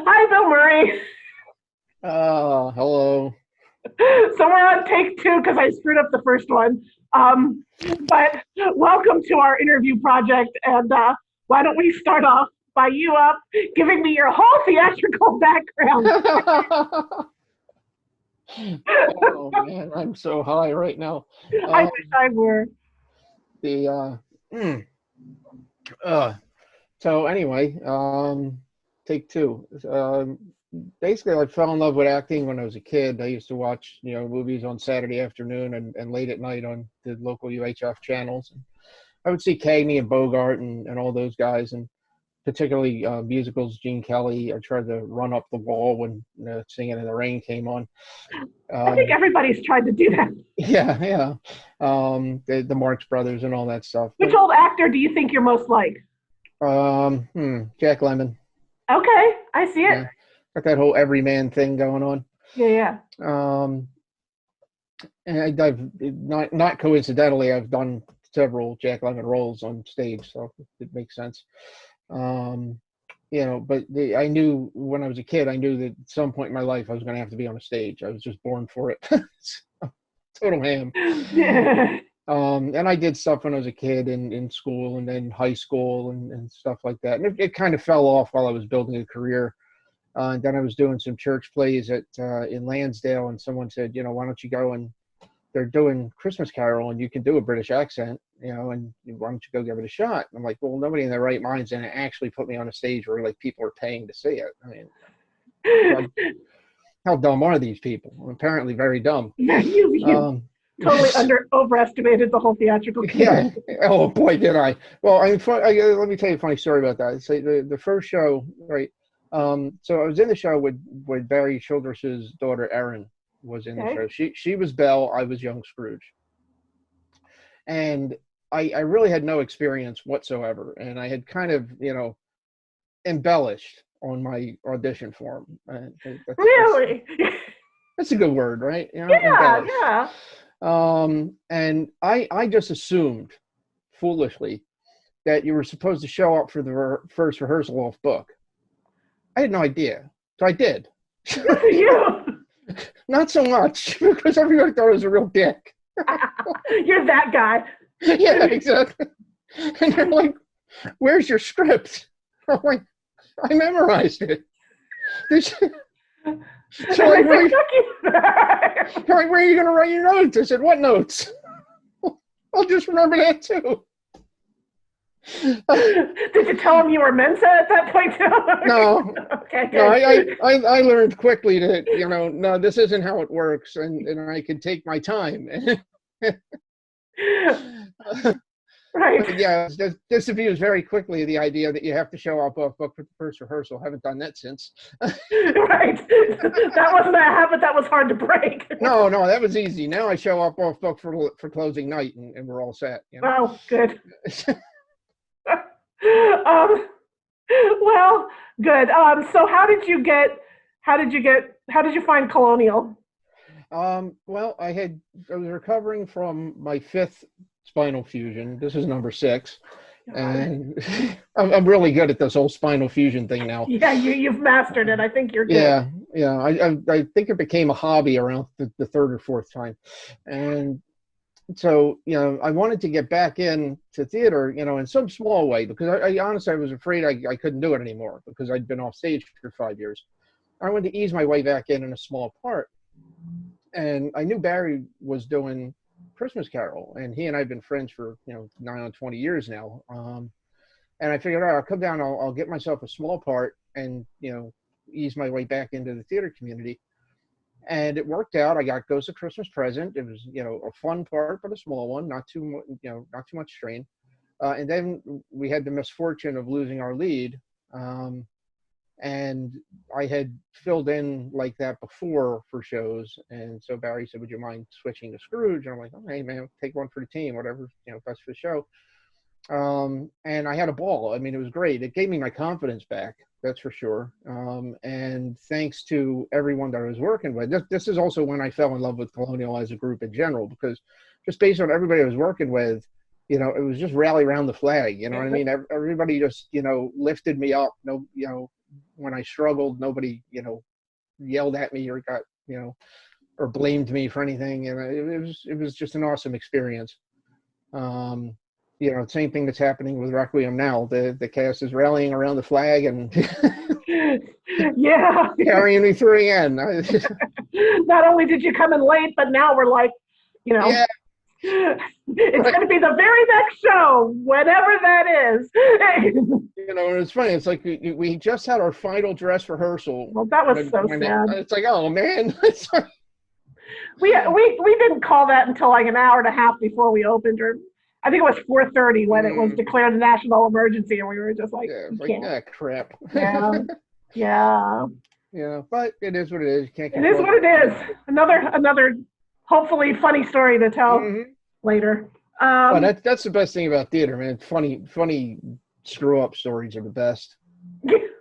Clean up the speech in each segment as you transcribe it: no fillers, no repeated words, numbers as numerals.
Hi, Bill Murray. Hello. So we're on take two because I screwed up the first one. Um, but welcome to our interview project. And why don't we start off by you giving me your whole theatrical background? Oh man, I'm so high right now. I Um, wish I were. the mm, uh, so anyway, take two. Basically, I fell in love with acting when I was a kid. I used to watch, movies on Saturday afternoon and late at night on the local UHF channels. I would see Cagney and Bogart and all those guys, and particularly musicals. Gene Kelly. I tried to run up the wall when Singing in the Rain came on. I think Um, everybody's tried to do that. yeah, yeah. The Marx Brothers and all that stuff. Which old actor do you think you're most like? Jack Lemmon. Okay, I see it. Yeah, got that whole everyman thing going on. Yeah, yeah. Um, and I've not coincidentally, I've done several Jack Lemmon roles on stage, so it makes sense. Um, but I knew when I was a kid, I knew that at some point in my life I was going to have to be on a stage. I was just born for it. Total ham. And I did stuff when I was a kid in school and then high school and stuff like that. And it kind of fell off while I was building a career. And then I was doing some church plays in Lansdale, and someone said, why don't you go, and they're doing Christmas Carol and you can do a British accent, and why don't you go give it a shot? And I'm like, well, nobody in their right mind's going to actually put me on a stage where like people are paying to see it. I mean, how dumb are these people? Apparently very dumb. You totally overestimated the whole theatrical community. Yeah. Oh boy, did I. Well, let me tell you a funny story about that. So the first show, right? So I was in the show with Barry Childress's daughter Erin was in the show. She was Belle, I was young Scrooge. And I really had no experience whatsoever. And I had kind of, embellished on my audition form. Really? That's a good word, right? Yeah, yeah. And I just assumed foolishly that you were supposed to show up for the first rehearsal off book. I had no idea. So I did. Good for you. Not so much, because everyone thought I was a real dick. You're that guy. Yeah, exactly. And they're like, where's your script? I'm like, I memorized it. So like, where are you going to write your notes? I said, what notes? I'll just remember that too. Did you tell him you were Mensa at that point too? No. Okay, good. No, I learned quickly that, no, this isn't how it works, and I can take my time. Right. But yeah, disabused very quickly the idea that you have to show up off book for the first rehearsal. Haven't done that since. Right. That wasn't a habit that was hard to break. No, that was easy. Now I show up off book for closing night, and we're all set. Oh, good. Well, good. So how did you find Colonial? Well, I was recovering from my 5th spinal fusion. This is number 6. And I'm really good at this whole spinal fusion thing now. Yeah, you've mastered it. I think you're good. Yeah. I think it became a hobby around the 3rd or 4th time. And so, I wanted to get back into theater, in some small way, because I honestly, I was afraid I couldn't do it anymore because I'd been off stage for 5 years. I wanted to ease my way back in a small part. And I knew Barry was doing Christmas Carol, and he and I have been friends for, 9 on 20 years now. And I figured, all right, I'll come down, I'll get myself a small part and, ease my way back into the theater community. And it worked out. I got Ghost of Christmas Present. It was, a fun part, but a small one, not too much strain. And then we had the misfortune of losing our lead. And I had filled in like that before for shows. And so Barry said, would you mind switching to Scrooge? And I'm like, oh, hey, man, take one for the team, whatever, best for the show. And I had a ball. I mean, it was great. It gave me my confidence back. That's for sure. And thanks to everyone that I was working with. This is also when I fell in love with Colonial as a group in general, because just based on everybody I was working with, it was just rally around the flag. You know what I mean? Everybody just, lifted me up. No, when I struggled, nobody, yelled at me or got, or blamed me for anything. And it was just an awesome experience. Same thing that's happening with Requiem now. The cast is rallying around the flag and Yeah. carrying me through again. Not only did you come in late, but now we're like, Yeah. It's going to be the very next show, whatever that is. And it's funny. It's like we just had our final dress rehearsal. Well, that was so sad. It's like, oh man. We didn't call that until like an hour and a half before we opened, or I think it was 4:30 when it was declared a national emergency, and we were just like, crap. Yeah, yeah. Yeah, but it is what it is. You can't. It is what it is. Another hopefully funny story to tell later. Well, that's the best thing about theater, man. Funny screw up stories are the best.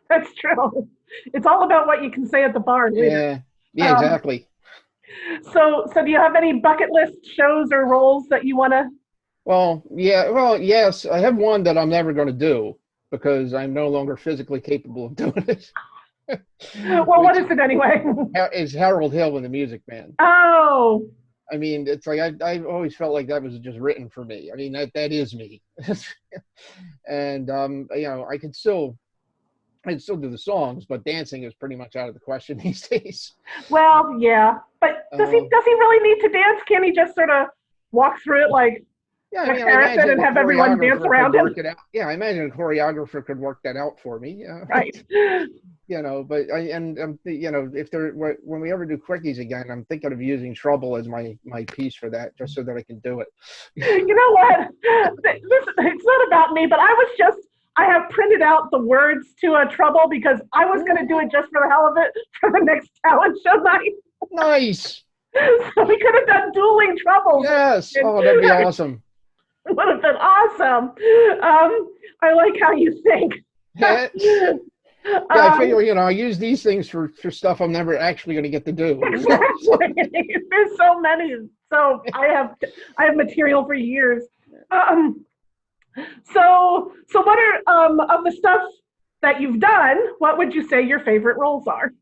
That's true. It's all about what you can say at the bar. Yeah, exactly. So do you have any bucket list shows or roles that you want to? Well, yes. I have one that I'm never going to do because I'm no longer physically capable of doing it. Well, what is it anyway? It's Harold Hill in The Music Man. Oh. I mean, it's like I always felt like that was just written for me. I mean, that is me. And I can still do the songs, but dancing is pretty much out of the question these days. Well, yeah, but does he really need to dance? Can he just sort of walk through it like Harrison and have everyone dance around him? I imagine a choreographer could work that out for me. Right. But if when we ever do quickies again, I'm thinking of using Trouble as my piece for that, just so that I can do it. You know what? It's not about me, but I have printed out the words to a Trouble because I was going to do it just for the hell of it for the next talent show night. Nice. So we could have done dueling Troubles. Yes. Oh, that'd be awesome. It would have been awesome. I like how you think. I figure, I use these things for stuff I'm never actually going to get to do. Exactly. There's so many. So I have material for years. So what are of the stuff that you've done, what would you say your favorite roles are?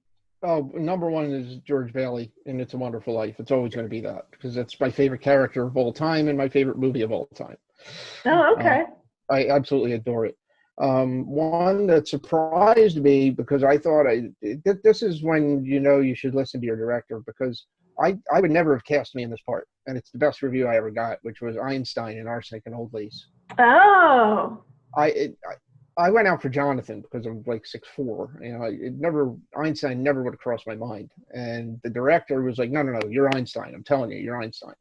Oh, number one is George Bailey in It's a Wonderful Life. It's always going to be that because it's my favorite character of all time and my favorite movie of all time. Oh, okay. I absolutely adore it. One that surprised me because I thought this is when you should listen to your director, because I would never have cast me in this part, and it's the best review I ever got, which was Einstein in Arsenic and Old Lace. Oh. I went out for Jonathan because I'm like 6'4". Einstein never would have crossed my mind. And the director was like, no, you're Einstein. I'm telling you, you're Einstein.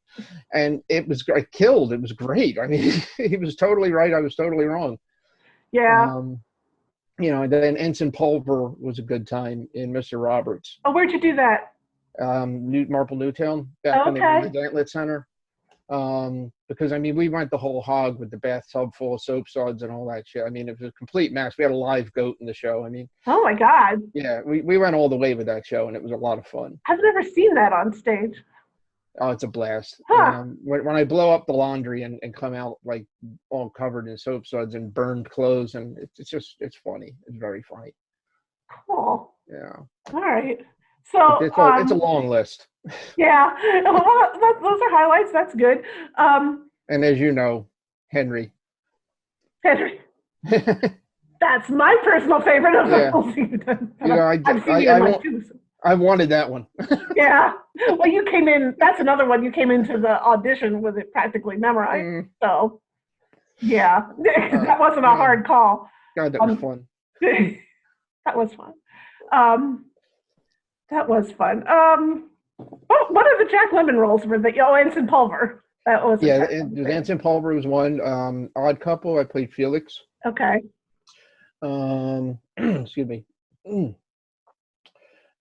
And I killed. It was great. I mean, he was totally right. I was totally wrong. Yeah. And then Ensign Pulver was a good time in Mr. Roberts. Oh, where'd you do that? Marple Newtown, back when they were in the Gantlet Center. Because we went the whole hog with the bathtub full of soap suds and all that shit. I mean, it was a complete mess. We had a live goat in the show. I mean, oh my God. Yeah, we went all the way with that show, and it was a lot of fun. I've never seen that on stage. Oh, it's a blast. Huh. When I blow up the laundry and come out like all covered in soap suds and burned clothes, and it's funny. It's very funny. Cool. Yeah. All right. So it's a long list. Yeah, well, those are highlights. That's good. And as you know, Henry. That's my personal favorite of the whole season. I wanted that one. Yeah. Well, you came in. That's another one. You came into the audition with it practically memorized. So, yeah, that wasn't a hard call. God, that was fun. That was fun. That was fun. What are the Jack Lemmon roles for the Ensign Pulver? That was Ensign Pulver was one. Odd Couple, I played Felix. Okay. Excuse me.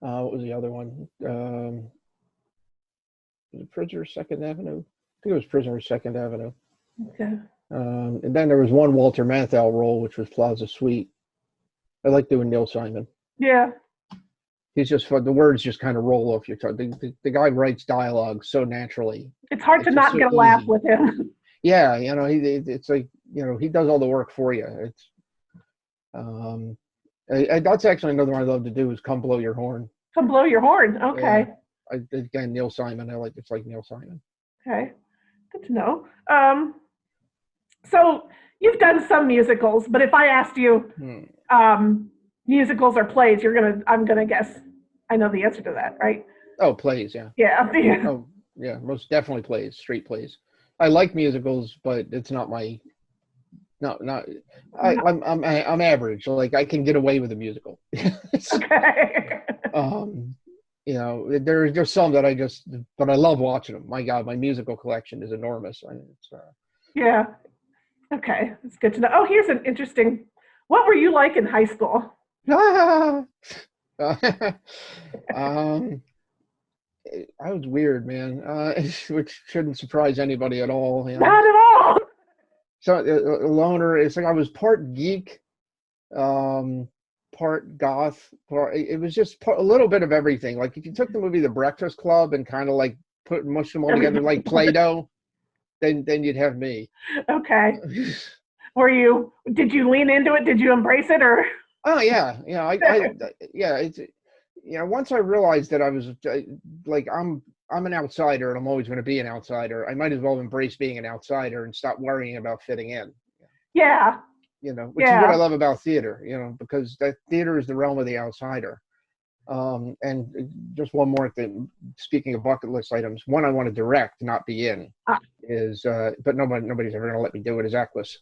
What was the other one? Was it Prisoner Second Avenue? I think it was Prisoner Second Avenue. Okay. And then there was one Walter Matthau role, which was Plaza Suite. I like doing Neil Simon. Yeah. He's just fun. The words just kind of roll off your tongue. The guy writes dialogue so naturally. It's hard to not get a laugh with him. Yeah, it's like he does all the work for you. It's That's actually another one I love to do is Come Blow Your Horn. Come Blow Your Horn. Yeah. Okay. Again, Neil Simon. It's like Neil Simon. Okay. Good to know. So you've done some musicals, but if I asked you musicals or plays, I'm gonna guess I know the answer to that, right? Oh, plays, yeah. Yeah. Oh, yeah, most definitely plays, straight plays. I like musicals, but it's not my not. I'm average. Like I can get away with a musical. Okay. You know, there's some that but I love watching them. My God, my musical collection is enormous. I mean, Yeah. Okay, that's good to know. Oh, here's an interesting. What were you like in high school? um, I was weird, man, which shouldn't surprise anybody at all. You know? Not at all. So a loner. It's like I was part geek, part goth. It was just a little bit of everything. Like if you took the movie The Breakfast Club and kind of like mush them all together like Play-Doh, then you'd have me. Okay. Did you lean into it? Did you embrace it or? Oh yeah. Yeah. It's, you know, once I realized that I was like, I'm an outsider and I'm always going to be an outsider. I might as well embrace being an outsider and stop worrying about fitting in. Yeah. You know, which is what I love about theater, you know, because that theater is the realm of the outsider. And just one more thing, speaking of bucket list items, one I want to direct, not be in, is, but nobody's ever going to let me do it, is Equus.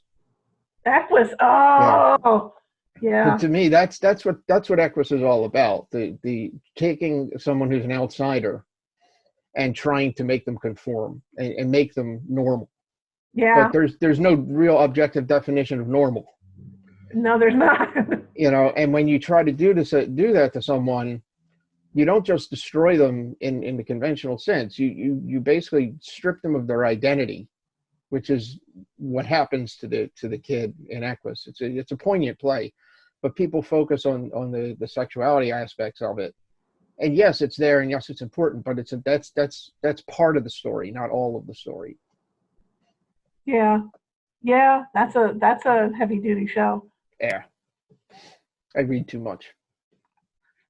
Equus. Oh, yeah. But to me, that's what Equus is all about. The taking someone who's an outsider and trying to make them conform and make them normal. Yeah. But there's no real objective definition of normal. No, there's not. You know, and when you try to do that to someone, you don't just destroy them in the conventional sense. You basically strip them of their identity, which is what happens to the kid in Equus. It's a poignant play, but people focus on the sexuality aspects of it. And yes, it's there, and yes, it's important, but that's part of the story, not all of the story. Yeah. Yeah, that's a heavy duty show. Yeah. I read too much.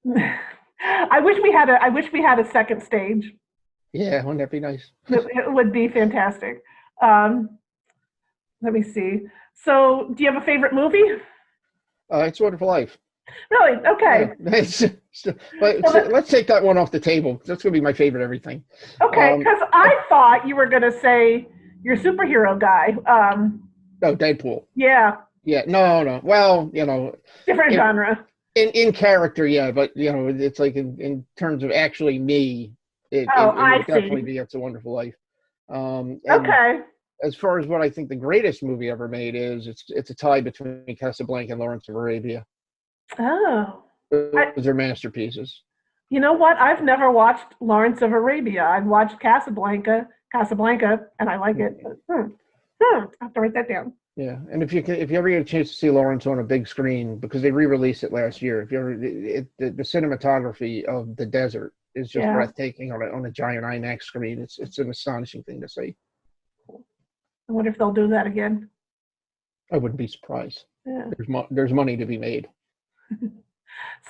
I wish we had a second stage. Yeah, wouldn't that be nice? It would be fantastic. Let me see. So, do you have a favorite movie? It's Wonderful Life. Really? Okay. Let's take that one off the table. That's going to be my favorite everything. Okay, because I thought you were going to say your superhero guy. No, Deadpool. Yeah. Yeah. No. Well, you know. Different genre. In character, yeah, but you know, it's like in terms of actually me, it would definitely be It's a Wonderful Life. Okay. As far as what I think the greatest movie ever made is, it's a tie between Casablanca and Lawrence of Arabia. Oh. Those are masterpiees. You know what? I've never watched Lawrence of Arabia. I've watched Casablanca, and I like it. I have to write that down. Yeah, and if you ever get a chance to see Lawrence on a big screen, because they re-released it last year, if you ever the cinematography of the desert is just breathtaking on a giant IMAX screen. It's an astonishing thing to see. I wonder if they'll do that again. I wouldn't be surprised. Yeah. There's money to be made.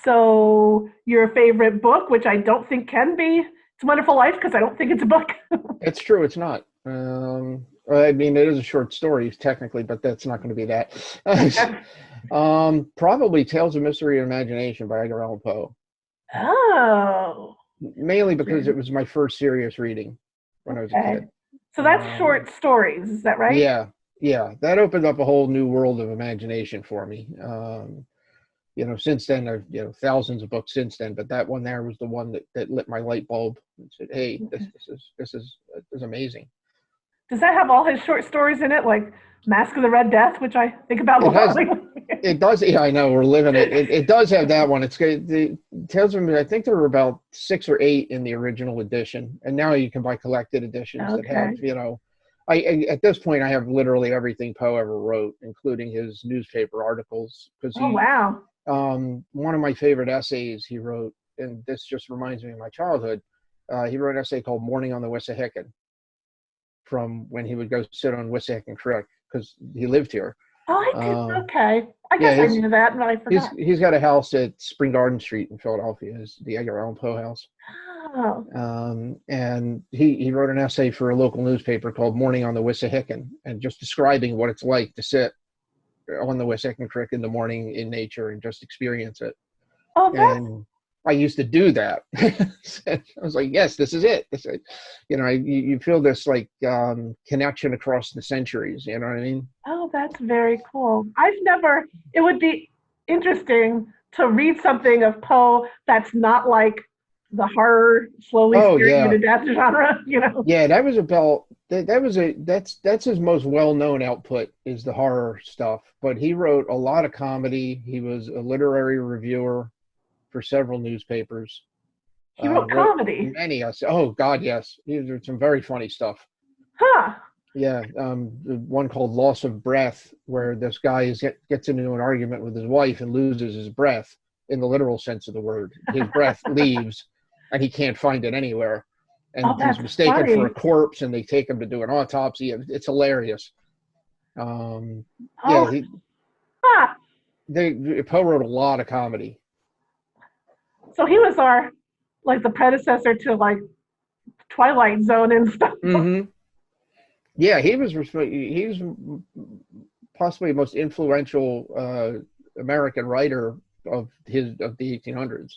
So your favorite book, which I don't think can be It's a Wonderful Life, because I don't think it's a book. It's true, it's not. I mean, it is a short story technically, but that's not going to be that. Probably Tales of Mystery and Imagination by Edgar Allan Poe. Oh. Mainly because it was my first serious reading when I was a kid. So that's short stories, is that right? Yeah. That opened up a whole new world of imagination for me. You know, since then, I've, you know, thousands of books since then, but that one there was the one that lit my light bulb and said, "Hey, this is amazing." Does that have all his short stories in it, like Mask of the Red Death, which I think about a lot? It does. Yeah, I know, we're living it. It does have that one. It's good. The Tales of, I think there were about 6 or 8 in the original edition, and now you can buy collected editions that have, you know, I at this point I have literally everything Poe ever wrote, including his newspaper articles. Because wow. One of my favorite essays he wrote, and this just reminds me of my childhood. He wrote an essay called "Morning on the Wissahiccon," from when he would go sit on Wissahiccon Creek, because he lived here. Oh, I did. Um, Okay. I yeah, guess I knew that, but I forgot. he's got a house at Spring Garden Street in Philadelphia. Is the Edgar Allan Poe house. Oh, And he wrote an essay for a local newspaper called Morning on the Wissahiccon, and just describing what it's like to sit on the Wissahickon Creek in the morning in nature and just experience it. oh, that's And I used to do that. I was like, yes, this is it. This is, you feel this like connection across the centuries. You know what I mean? oh, that's very cool. I've never. It would be interesting to read something of Poe that's not like the horror slowly Oh steering you yeah, to death genre. yeah. That was about that was a that's his most well-known output is the horror stuff. But he wrote a lot of comedy. He was a literary reviewer for several newspapers. He wrote Wrote comedy. many. Oh God, yes. There's some very funny stuff. Huh. Yeah, the one called "Loss of Breath," where this guy gets into an argument with his wife and loses his breath in the literal sense of the word. His breath leaves, and he can't find it anywhere, Oh, and he's that's mistaken for a funny. corpse, and they take him to do an autopsy. It's hilarious. Yeah, Oh, huh. Poe wrote a lot of comedy. So he was our like the predecessor to like Twilight Zone and stuff. Mm-hmm. Yeah, he was possibly the most influential American writer of the 1800s.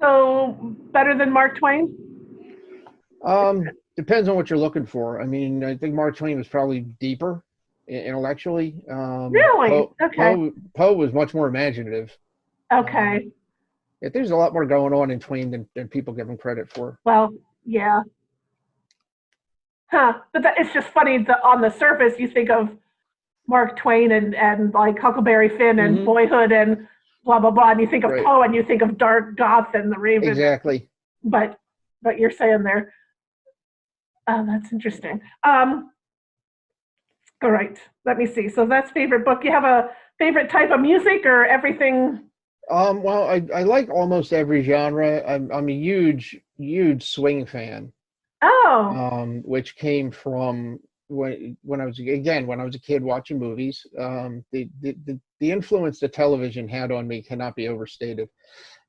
So better than Mark Twain? Depends on what you're looking for. I mean, I think Mark Twain was probably deeper intellectually. Really? Okay. Poe was much more imaginative. Okay. Yeah, there's a lot more going on in Twain than people give him credit for. Well, yeah. Huh. But it's just funny that on the surface you think of Mark Twain and like Huckleberry Finn and Hmm. Boyhood and blah blah blah, and you think of Right. Poe and you think of Dark Goth and the Raven. Exactly. But you're saying there. Oh, that's interesting. All right. Let me see. So that's favorite book. You have a favorite type of music or everything? Well, I like almost every genre. I'm a huge swing fan. Oh, Which came from when I was a kid watching movies. The influence that television had on me cannot be overstated.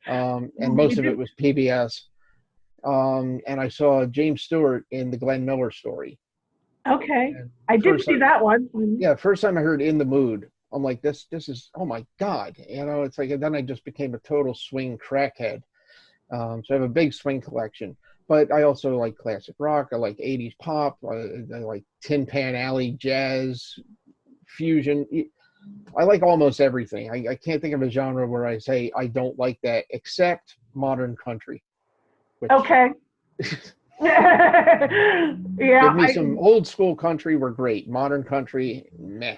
And we most of did. it was PBS. And I saw James Stewart in the Glenn Miller Story. Okay. And I did first see time, that one. yeah, first time I heard "In the Mood," I'm like, this is oh my God, it's like, and then I just became a total swing crackhead. So I have a big swing collection, but I also like classic rock. I like 80s pop. I like Tin Pan Alley jazz, fusion. I like almost everything. I can't think of a genre where I say I don't like that, except modern country, which Okay. Yeah, give me I some old school country. We're great. Modern country, meh.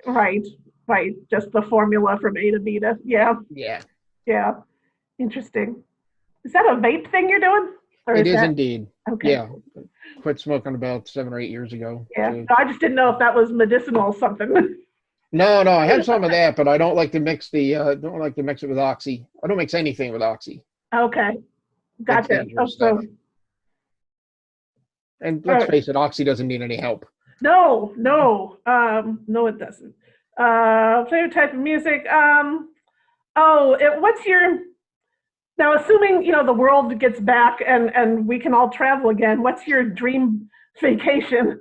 right, right. Just the formula from A to B to yeah, Yeah, yeah. Interesting. Is that a vape thing you're doing? Or it is is that indeed. okay, Yeah, cool. quit smoking about 7 or 8 years ago. Yeah. So No, I just didn't know if that was medicinal or something. no, I have some of that, but I don't like to mix don't like to mix it with oxy. I don't mix anything with oxy. Okay. That's Gotcha. Oh, dangerous stuff. so And let's uh, face it, oxy doesn't need any help. no, no. No it doesn't. Favorite type of music. What's your now assuming the world gets back and we can all travel again, what's your dream vacation?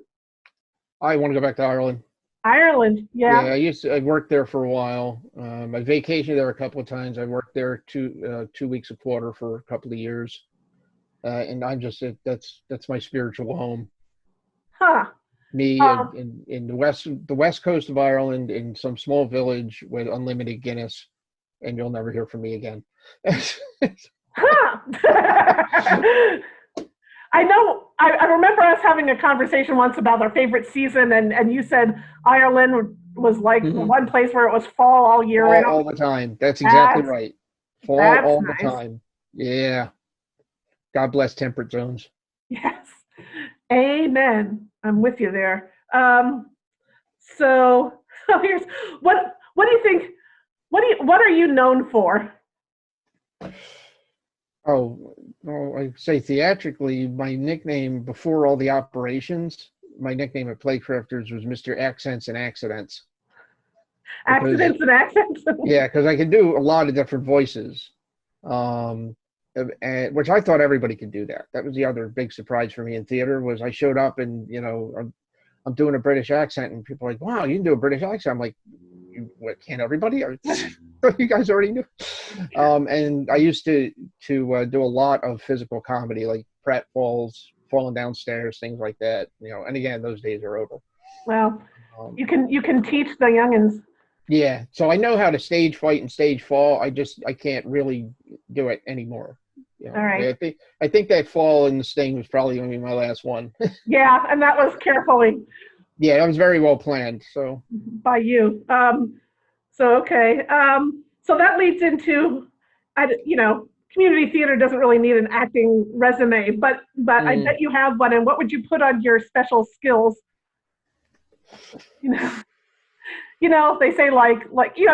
I want to go back to Ireland. Ireland, yeah. Yeah, I worked there for a while. I vacationed there a couple of times. I worked there 2 weeks a quarter for a couple of years, and that's my spiritual home. Huh. Me Um, in the west coast of Ireland in some small village with unlimited Guinness, and you'll never hear from me again. huh. I know. I remember us having a conversation once about our favorite season, and you said Ireland was like the Mhm. one place where it was fall all year All round. the time. That's exactly That's right. Fall that's all the nice. time. Yeah. God bless temperate zones. Yes. Amen. I'm with you there. So, so here's what do you think? What are you known for? Oh, well, I say theatrically, my nickname before all the operations, my nickname at Playcrafters was Mr. Accents and Accidents. because Accidents and accents. yeah, because I can do a lot of different voices, um, and which I thought everybody could do that. That was the other big surprise for me in theater was I showed up and I'm doing a British accent and people are like, wow, you can do a British accent. I'm like, what, can't everybody? You guys already knew. And I used to do a lot of physical comedy, like pratfalls, falling downstairs, things like that. And again, those days are over. Well, Um, you can teach the youngins. yeah, so I know how to stage fight and stage fall. I can't really do it anymore. All right. I think that fall in the Sting was probably going to be my last one. Yeah, and that was carefully Yeah, that was very well planned. So by you. So okay. So that leads into, community theater doesn't really need an acting resume, but I mm, bet you have one. And what would you put on your special skills? You know, they say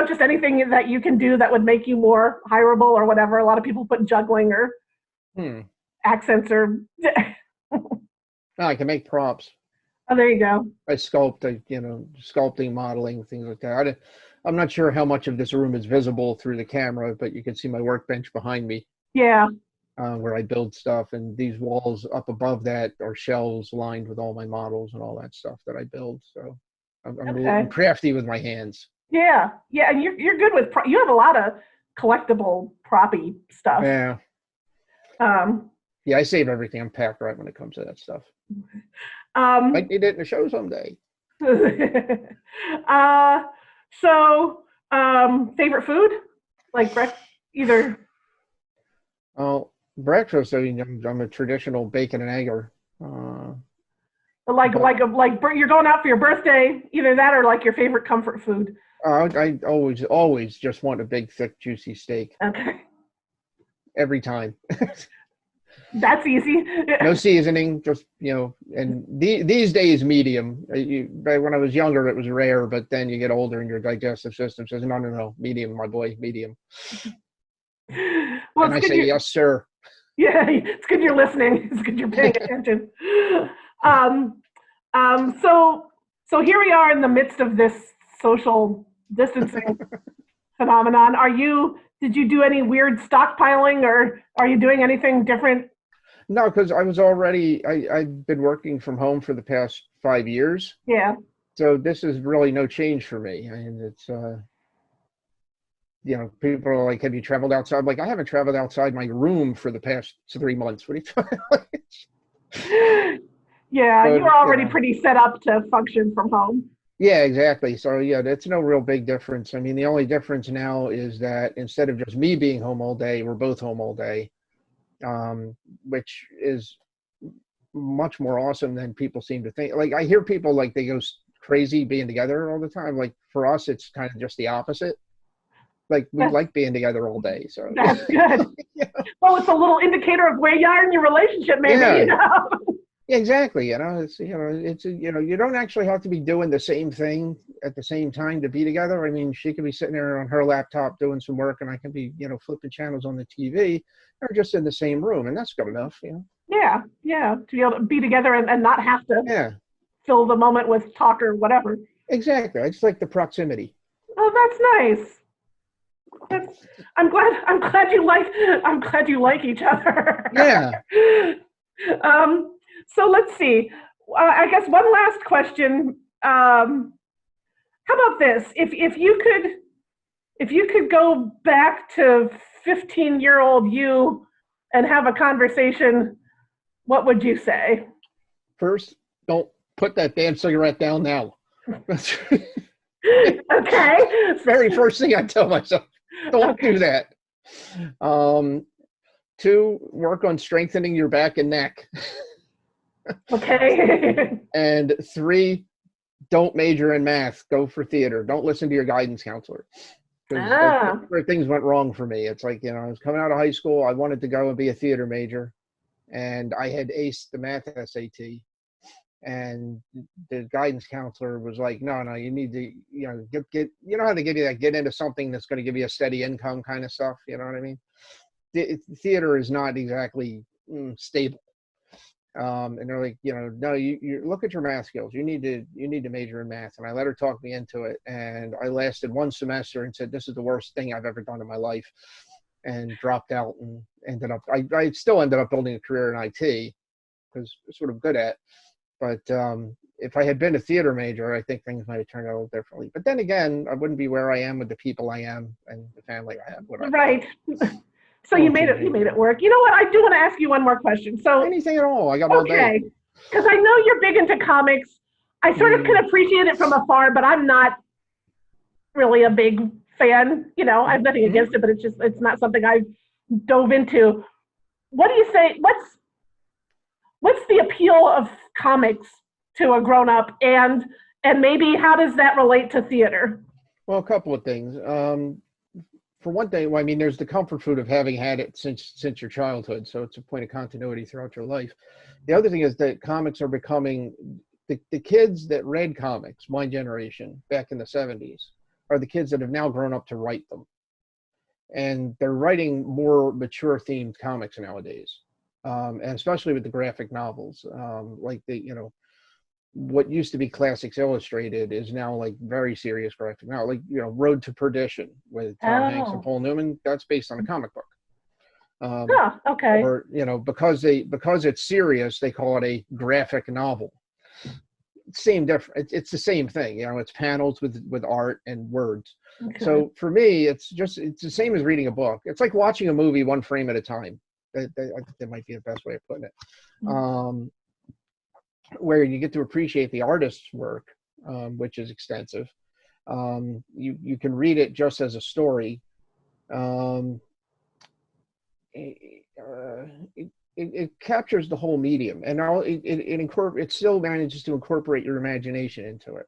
just anything that you can do that would make you more hireable or whatever. A lot of people put juggling or hmm. accents or. No, I can make props. Oh, there you go. I sculpt, sculpting, modeling, things like that. I'm not sure how much of this room is visible through the camera, but you can see my workbench behind me, Yeah. where I build stuff. And these walls up above that are shelves lined with all my models and all that stuff that I build. So Okay. I'm crafty with my hands. Yeah. Yeah. And you're good with, you have a lot of collectible proppy stuff. Yeah. Um, Yeah, I save everything. I'm packed right when it comes to that stuff. um, Might need it in a show someday. uh, so, favorite food? Like either. Oh, breakfast. I mean, I'm a traditional bacon and egger. Like But you're going out for your birthday, either that or like your favorite comfort food. I always just want a big, thick, juicy steak Okay, every time. that's easy. No seasoning, just and these days medium. When I was younger, it was rare, but then you get older and your digestive system says, no, no, no, medium, my boy, medium. Well, And it's I good. say, yes, sir. Yeah, it's good you're listening. It's good you're paying attention. Um, so here we are in the midst of this social distancing phenomenon. Did you do any weird stockpiling or are you doing anything different? No, because I've been working from home for the past 5 years. Yeah. So this is really no change for me. I mean, it's, people are like, have you traveled outside? I'm like, I haven't traveled outside my room for the past 3 months. What are you talking about? Yeah, So, you were already pretty set up to function from home. yeah, exactly. So yeah, that's no real big difference. I mean, the only difference now is that instead of just me being home all day, we're both home all day, which is much more awesome than people seem to think. Like I hear people like they go crazy being together all the time. Like for us, it's kind of just the opposite. Like we That's, like being together all day. So that's good. yeah, Well, it's a little indicator of where you are in your relationship, maybe, yeah, you know? exactly. You don't actually have to be doing the same thing at the same time to be together. I mean, she could be sitting there on her laptop doing some work, and I can be flipping channels on the TV, or just in the same room, and that's good enough. Yeah, yeah, to be able to be together and not have to Yeah, fill the moment with talk or whatever. exactly. I just like the proximity. Oh, that's nice. I'm glad you like each other. Yeah. So let's see. I guess one last question. How about this? If you could go back to 15-year-old you and have a conversation, what would you say? First, don't put that damn cigarette down now. Okay. Very first thing I tell myself. Don't do that. 2, work on strengthening your back and neck. Okay. And 3, don't major in math. Go for theater. Don't listen to your guidance counselor. Because that's where things went wrong for me. It's like, I was coming out of high school. I wanted to go and be a theater major. And I had aced the math SAT. And the guidance counselor was like, no, you need to, get how to give you that, get into something that's going to give you a steady income kind of stuff. You know what I mean? Theater is not exactly stable. And they're like, no, you look at your math skills. You need to major in math. And I let her talk me into it. And I lasted one semester and said, this is the worst thing I've ever done in my life, and dropped out and I still ended up building a career in IT because it's what I'm good at. But if I had been a theater major, I think things might have turned out a little differently. But then again, I wouldn't be where I am with the people I am and the family I have. Right. So you made it work. You know what? I do want to ask you one more question. So anything at all. I got all day. Because I know you're big into comics. I sort of can appreciate it from afar, but I'm not really a big fan. I have nothing against it, but it's not something I've dove into. What do you say? What's the appeal of comics to a grown-up, and maybe how does that relate to theater? Well, a couple of things. For one thing, I mean, there's the comfort food of having had it since your childhood, so it's a point of continuity throughout your life. The other thing is that comics are becoming the kids that read comics, my generation back in the 70s, are the kids that have now grown up to write them, and they're writing more mature themed comics nowadays, and especially with the graphic novels, like what used to be Classics Illustrated is now like very serious graphic now, like Road to Perdition with Tom Hanks and Paul Newman. That's based on a comic book. Okay. Or because it's serious, they call it a graphic novel. Same different. It's the same thing. It's panels with art and words. Okay. So for me, it's the same as reading a book. It's like watching a movie one frame at a time. I think that might be the best way of putting it. Where you get to appreciate the artist's work, which is extensive. You can read it just as a story. It captures the whole medium, and it still manages to incorporate your imagination into it.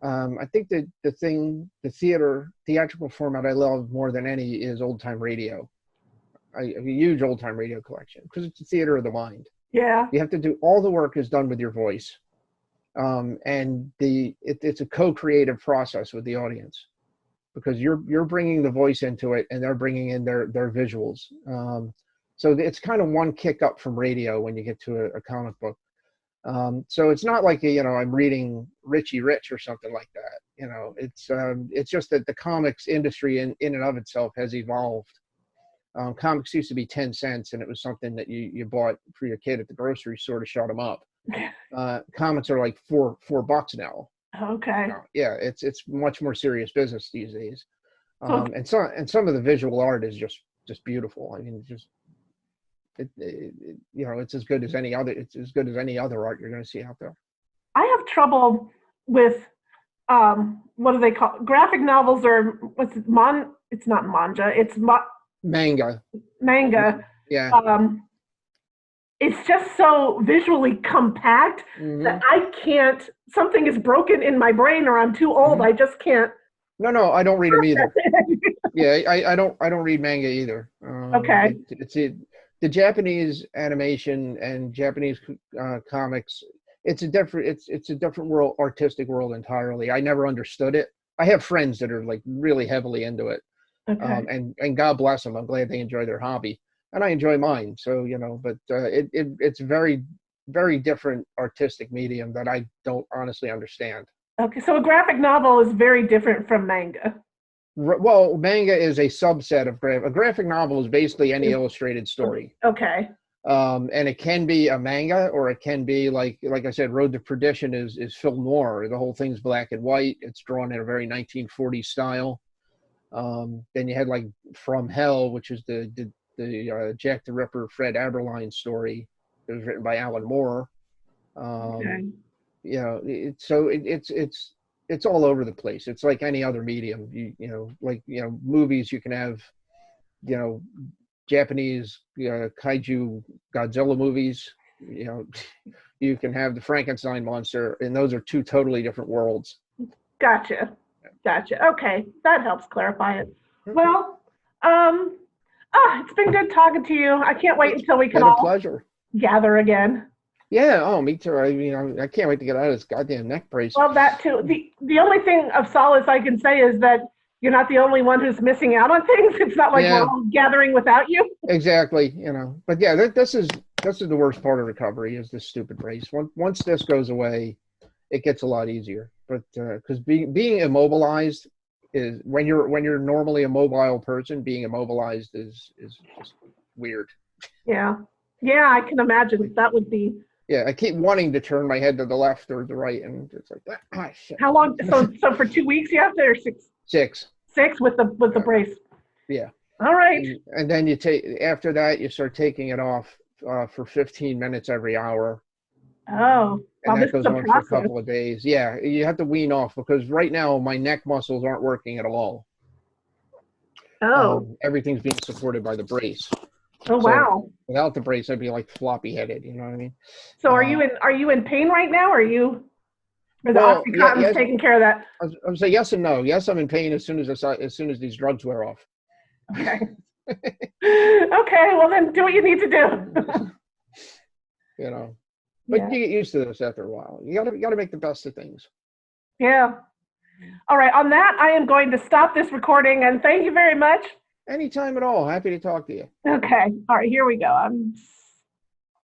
I think that the theatrical format I love more than any is old-time radio. I have a huge old-time radio collection because it's the theater of the mind. Yeah. You have to do all the work is done with your voice. And it's a co-creative process with the audience because you're bringing the voice into it and they're bringing in their visuals. So it's kind of one kick up from radio when you get to a comic book. So it's not like, I'm reading Richie Rich or something like that. It's just that the comics industry in and of itself has evolved. Comics used to be 10 cents and it was something that you bought for your kid at the grocery store to shut him up. Comics are like $4 now. Okay. Yeah, it's much more serious business these days. And some of the visual art is just beautiful. I mean, it's as good as any other. It's as good as any other art you're going to see out there. I have trouble with what do they call graphic novels or it's not manga. It's manga. Yeah. It's just so visually compact that I can't. Something is broken in my brain, or I'm too old. I just can't. No, I don't read them either. Yeah, I don't read manga either. Okay. It's the Japanese animation and Japanese comics. It's a different world, artistic world entirely. I never understood it. I have friends that are like really heavily into it. Okay. And God bless them. I'm glad they enjoy their hobby, and I enjoy mine. So but it's very, very different artistic medium that I don't honestly understand. Okay, so a graphic novel is very different from manga. Well, manga is a subset of a graphic novel is basically any illustrated story. Okay. And it can be a manga, or it can be like I said, Road to Perdition is film noir. The whole thing's black and white. It's drawn in a very 1940s style. Then you had like From Hell, which is the Jack the Ripper, Fred Aberline story. It was written by Alan Moore. Okay. It's all over the place. It's like any other medium. Movies, you can have, Japanese kaiju Godzilla movies. You can have the Frankenstein monster, and those are two totally different worlds. Gotcha. Okay, that helps clarify it. Well, it's been good talking to you. I can't wait until we can all pleasure. Gather again. Yeah, oh, me too. I mean, I can't wait to get out of this goddamn neck brace. Well, that too. The only thing of solace I can say is that you're not the only one who's missing out on things. It's not like we're all gathering without you. Exactly, but yeah, this is This is the worst part of recovery is this stupid brace. Once this goes away, it gets a lot easier. But because being immobilized is when you're normally a mobile person, being immobilized is just weird. Yeah. Yeah, I can imagine that would be. Yeah, I keep wanting to turn my head to the left or the right, and it's like, ah, shit. How long? So for 2 weeks you have to, or six? 6. 6 with the brace. Yeah. All right. And then you take after that you start taking it off for 15 minutes every hour. Oh, And well, that this is goes a on for a process. couple of days. Yeah, you have to wean off because right now my neck muscles aren't working at all. Oh. Everything's being supported by the brace. Oh, So wow. without the brace, I'd be like floppy headed. You know what I mean? So are you in pain right now? Or are the Well, yeah, Oxycontin's yes. taking care of that? I would say yes and no. Yes, I'm in pain as soon as these drugs wear off. Okay. Okay, well then do what you need to do. You know, but Yeah. you get used to this after a while. You gotta make the best of things. Yeah. All right. On that, I am going to stop this recording and thank you very much. Anytime at all. Happy to talk to you. Okay. All right, here we go. I'm